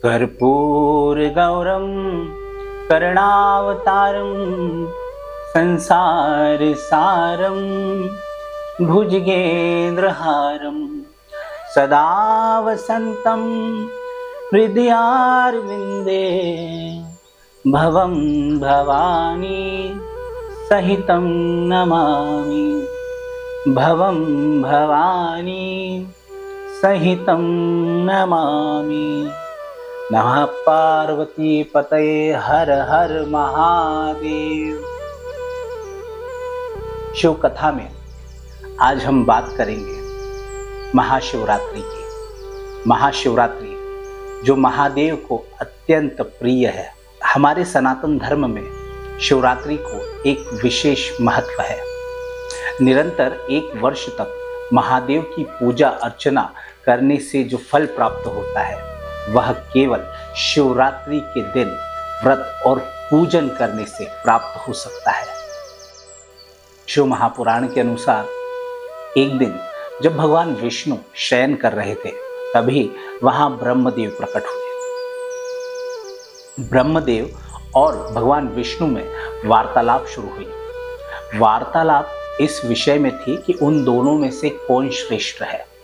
कर्पूरगौरं करुणावतारं संसारसारं भुजगेन्द्रहारं सदा वसन्तं हृदयारविन्दे भवं भवानी सहितं नमामि। भवं भवानी सहितं नमामि। नमः पार्वती पतये हर हर महादेव। शिव कथा में आज हम बात करेंगे महाशिवरात्रि की। महाशिवरात्रि जो महादेव को अत्यंत प्रिय है। हमारे सनातन धर्म में शिवरात्रि को एक विशेष महत्व है। निरंतर 1 वर्ष तक महादेव की पूजा अर्चना करने से जो फल प्राप्त होता है वह केवल शिवरात्रि के दिन व्रत और पूजन करने से प्राप्त हो सकता है। शिव महापुराण के अनुसार एक दिन जब भगवान विष्णु शयन कर रहे थे तभी वहां ब्रह्मदेव प्रकट हुए। ब्रह्मदेव और भगवान विष्णु में वार्तालाप शुरू हुई। वार्तालाप इस विषय में थी कि उन दोनों में से कौन श्रेष्ठ है।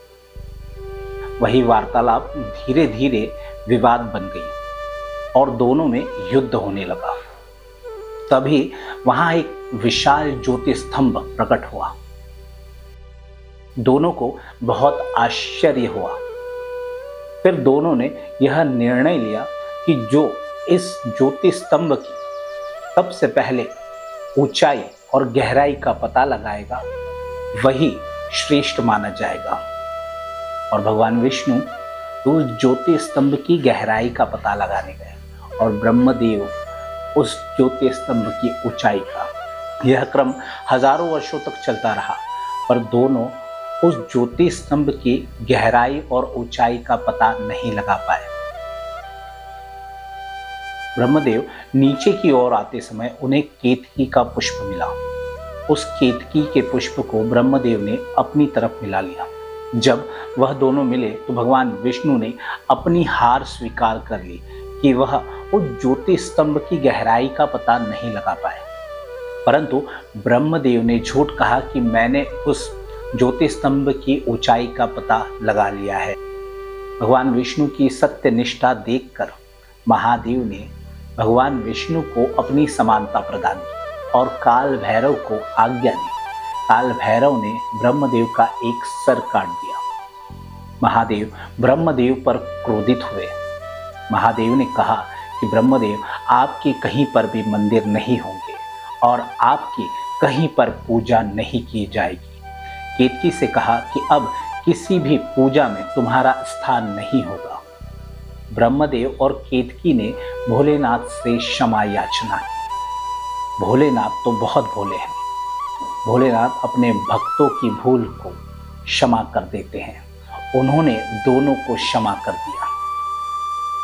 वही वार्तालाप धीरे धीरे विवाद बन गई और दोनों में युद्ध होने लगा। तभी वहां एक विशाल ज्योति स्तंभ प्रकट हुआ। दोनों को बहुत आश्चर्य हुआ। फिर दोनों ने यह निर्णय लिया कि जो इस ज्योति स्तंभ की सबसे पहले ऊंचाई और गहराई का पता लगाएगा वही श्रेष्ठ माना जाएगा। और भगवान विष्णु उस ज्योति स्तंभ की गहराई का पता लगाने गए और ब्रह्मदेव उस ज्योति स्तंभ की ऊंचाई का। यह क्रम हजारों वर्षों तक चलता रहा पर दोनों उस ज्योति स्तंभ की गहराई और ऊंचाई का पता नहीं लगा पाए। ब्रह्मदेव नीचे की ओर आते समय उन्हें केतकी का पुष्प मिला। उस केतकी के पुष्प को ब्रह्मदेव ने अपनी तरफ मिला लिया। जब वह दोनों मिले तो भगवान विष्णु ने अपनी हार स्वीकार कर ली कि वह उस ज्योति स्तंभ की गहराई का पता नहीं लगा पाए। परंतु ब्रह्मदेव ने झूठ कहा कि मैंने उस ज्योति स्तंभ की ऊंचाई का पता लगा लिया है। भगवान विष्णु की सत्य निष्ठा देखकर महादेव ने भगवान विष्णु को अपनी समानता प्रदान की और काल भैरव को आज्ञा दी। काल भैरव ने ब्रह्मदेव का एक सर काट दिया। महादेव ब्रह्मदेव पर क्रोधित हुए। महादेव ने कहा कि ब्रह्मदेव आपके कहीं पर भी मंदिर नहीं होंगे और आपकी कहीं पर पूजा नहीं की जाएगी। केतकी से कहा कि अब किसी भी पूजा में तुम्हारा स्थान नहीं होगा। ब्रह्मदेव और केतकी ने भोलेनाथ से क्षमा याचना की। भोलेनाथ तो बहुत भोले हैं। भोलेनाथ अपने भक्तों की भूल को क्षमा कर देते हैं। उन्होंने दोनों को क्षमा कर दिया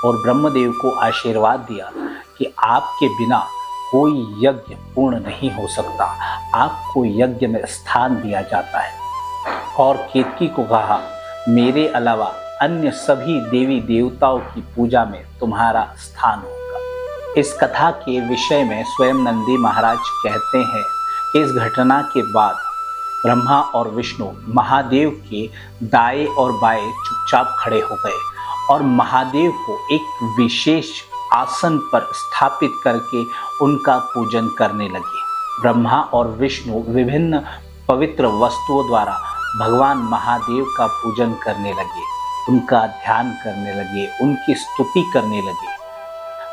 और ब्रह्मदेव को आशीर्वाद दिया कि आपके बिना कोई यज्ञ पूर्ण नहीं हो सकता। आपको यज्ञ में स्थान दिया जाता है। और केतकी को कहा मेरे अलावा अन्य सभी देवी देवताओं की पूजा में तुम्हारा स्थान होगा। इस कथा के विषय में स्वयं नंदी महाराज कहते हैं कि इस घटना के बाद ब्रह्मा और विष्णु महादेव के दाएं और बाएं चुपचाप खड़े हो गए और महादेव को एक विशेष आसन पर स्थापित करके उनका पूजन करने लगे। ब्रह्मा और विष्णु विभिन्न पवित्र वस्तुओं द्वारा भगवान महादेव का पूजन करने लगे, उनका ध्यान करने लगे, उनकी स्तुति करने लगे।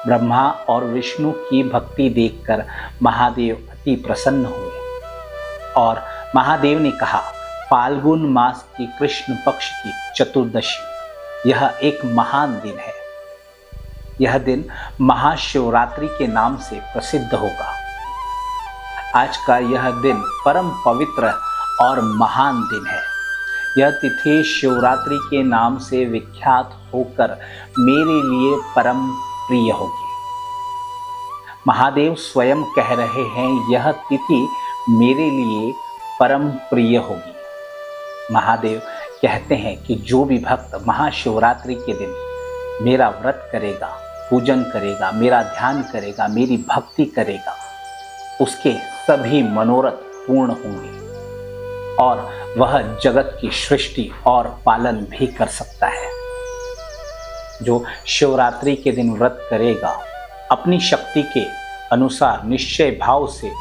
ब्रह्मा और विष्णु की भक्ति देखकर महादेव अति प्रसन्न हुए और महादेव ने कहा फाल्गुन मास की कृष्ण पक्ष की चतुर्दशी यह एक महान दिन है। यह दिन महाशिवरात्रि के नाम से प्रसिद्ध होगा। आज का यह दिन परम पवित्र और महान दिन है। यह तिथि शिवरात्रि के नाम से विख्यात होकर मेरे लिए परम प्रिय होगी। महादेव स्वयं कह रहे हैं यह तिथि मेरे लिए परम प्रिय होगी। महादेव कहते हैं कि जो भी भक्त महाशिवरात्रि के दिन मेरा व्रत करेगा, पूजन करेगा, मेरा ध्यान करेगा, मेरी भक्ति करेगा, उसके सभी मनोरथ पूर्ण होंगे और वह जगत की सृष्टि और पालन भी कर सकता है। जो शिवरात्रि के दिन व्रत करेगा, अपनी शक्ति के अनुसार निश्चय भाव से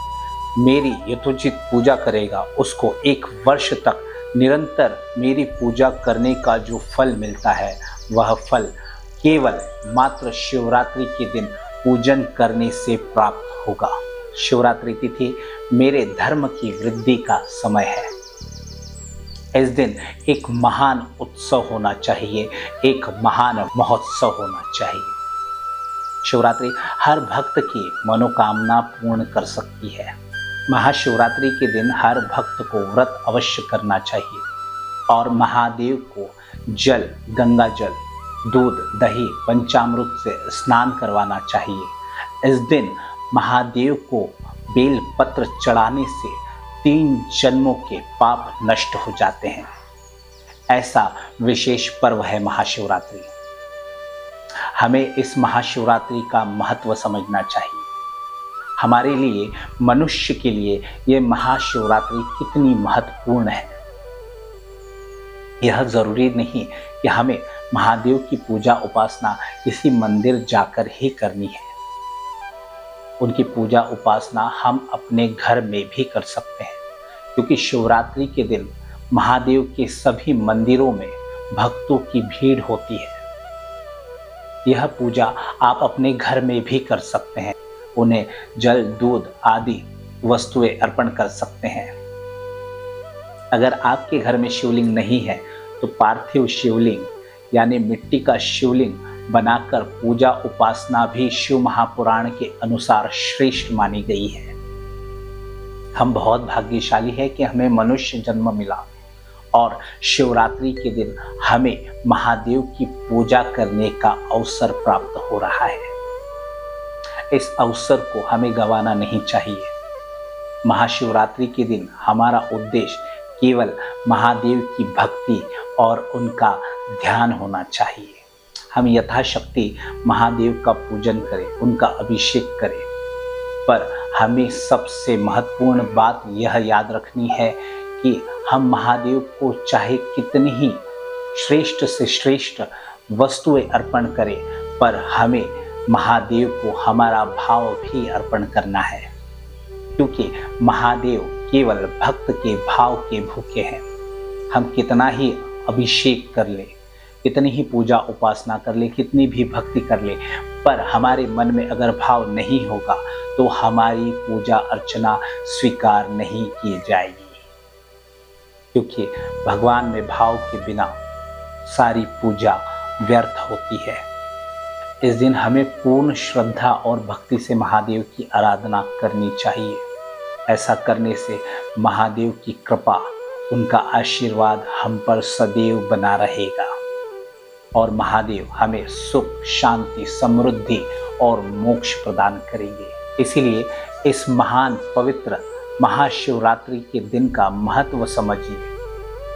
मेरी यथोचित पूजा करेगा, उसको 1 वर्ष तक निरंतर मेरी पूजा करने का जो फल मिलता है, वह फल केवल मात्र शिवरात्रि के दिन पूजन करने से प्राप्त होगा। शिवरात्रि तिथि मेरे धर्म की वृद्धि का समय है। इस दिन एक महान उत्सव होना चाहिए, एक महान महोत्सव होना चाहिए। शिवरात्रि हर भक्त की मनोकामना पूर्ण कर सकती है। महाशिवरात्रि के दिन हर भक्त को व्रत अवश्य करना चाहिए और महादेव को जल, गंगा जल, दूध, दही, पंचामृत से स्नान करवाना चाहिए। इस दिन महादेव को बेल पत्र चढ़ाने से 3 जन्मों के पाप नष्ट हो जाते हैं। ऐसा विशेष पर्व है महाशिवरात्रि। हमें इस महाशिवरात्रि का महत्व समझना चाहिए। हमारे लिए, मनुष्य के लिए यह महाशिवरात्रि कितनी महत्वपूर्ण है। यह जरूरी नहीं कि हमें महादेव की पूजा उपासना किसी मंदिर जाकर ही करनी है। उनकी पूजा उपासना हम अपने घर में भी कर सकते हैं, क्योंकि शिवरात्रि के दिन महादेव के सभी मंदिरों में भक्तों की भीड़ होती है। यह पूजा आप अपने घर में भी कर सकते हैं। उन्हें जल, दूध आदि वस्तुएं अर्पण कर सकते हैं। अगर आपके घर में शिवलिंग नहीं है तो पार्थिव शिवलिंग यानी मिट्टी का शिवलिंग बनाकर पूजा उपासना भी शिव महापुराण के अनुसार श्रेष्ठ मानी गई है। हम बहुत भाग्यशाली है कि हमें मनुष्य जन्म मिला और शिवरात्रि के दिन हमें महादेव की पूजा करने का अवसर प्राप्त हो रहा है। इस अवसर को हमें गंवाना नहीं चाहिए। महाशिवरात्रि के दिन हमारा उद्देश्य केवल महादेव की भक्ति और उनका ध्यान होना चाहिए। हम यथाशक्ति महादेव का पूजन करें, उनका अभिषेक करें, पर हमें सबसे महत्वपूर्ण बात यह याद रखनी है कि हम महादेव को चाहे कितनी ही श्रेष्ठ से श्रेष्ठ वस्तुएं अर्पण करें, पर हमें महादेव को हमारा भाव भी अर्पण करना है, क्योंकि महादेव केवल भक्त के भाव के भूखे हैं। हम कितना ही अभिषेक कर ले, कितनी ही पूजा उपासना कर ले, कितनी भी भक्ति कर ले, पर हमारे मन में अगर भाव नहीं होगा तो हमारी पूजा अर्चना स्वीकार नहीं की जाएगी, क्योंकि भगवान में भाव के बिना सारी पूजा व्यर्थ होती है। इस दिन हमें पूर्ण श्रद्धा और भक्ति से महादेव की आराधना करनी चाहिए। ऐसा करने से महादेव की कृपा, उनका आशीर्वाद हम पर सदैव बना रहेगा और महादेव हमें सुख, शांति, समृद्धि और मोक्ष प्रदान करेंगे। इसीलिए इस महान पवित्र महाशिवरात्रि के दिन का महत्व समझिए।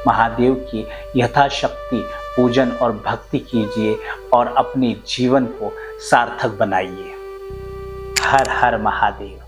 महादेव की यथाशक्ति पूजन और भक्ति कीजिए और अपने जीवन को सार्थक बनाइए। हर हर महादेव।